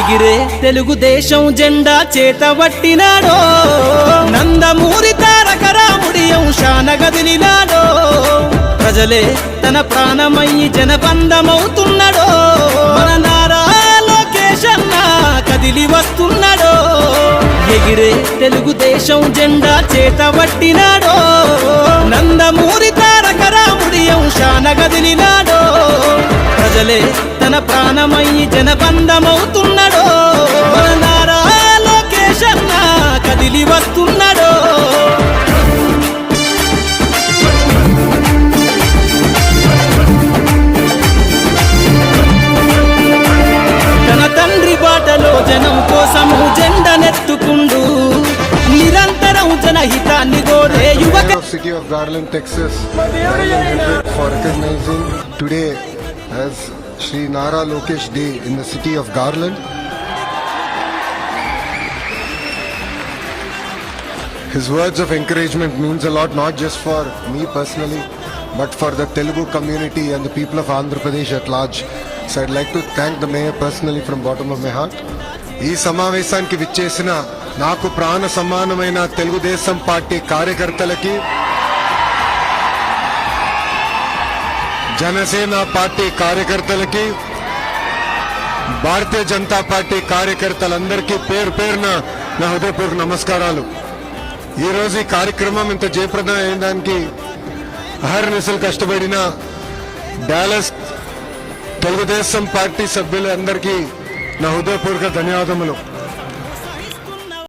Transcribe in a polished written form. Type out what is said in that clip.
ఎగిరే తెలుగుదేశం జెండా చేతబట్టినాడో, నందమూరి తారక రాముడి అంశాన గదిలినాడో, ప్రజలే తన ప్రాణమయ్యి జనబంధమవుతున్నాడో, మన నారా లోకేష్ అన్న కదిలి వస్తున్నాడో, ఎగిరే తెలుగుదేశం జెండా చేతబట్టినాడో, నందమూరి తారక రాముడి అంశాన గదిలినాడో, ప్రజలే తన ప్రాణమయ్యి జనబంధమవుతున్నాడో, మన నారా లోకేష్ అన్న కదిలి వస్తున్నాడో. తన తండ్రి బాటలో జనం కోసము జెండనెత్తుకుండు, నిరంతరం జనహితాన్ని కోరే యువక. City of Garland, Texas, for recognizing today as Shri Nara Lokesh Day in the city of Garland. His words of encouragement means a lot, not just for me personally, but for the Telugu community and the people of Andhra Pradesh at large. So I'd like to thank the mayor personally from bottom of my heart. ఈ సమావేశానికి విచ్చేసిన నాకు ప్రాణ సమానమైన Telugu Desam party కార్యకర్తలకి, Janasena party కార్యకర్తలకి, Bharatiya Janata party కార్యకర్తలందరికీ పేరు పేరున నా హృదయపూర్వక నమస్కారాలు. ఈరోజు ఈ కార్యక్రమం ఇంత జయప్రదం అయ్యడానికి అహర్నిశలు కష్టపడిన డాలస్ తెలుగుదేశం పార్టీ సభ్యులందరికీ నా హృదయపూర్వక ధన్యవాదములు.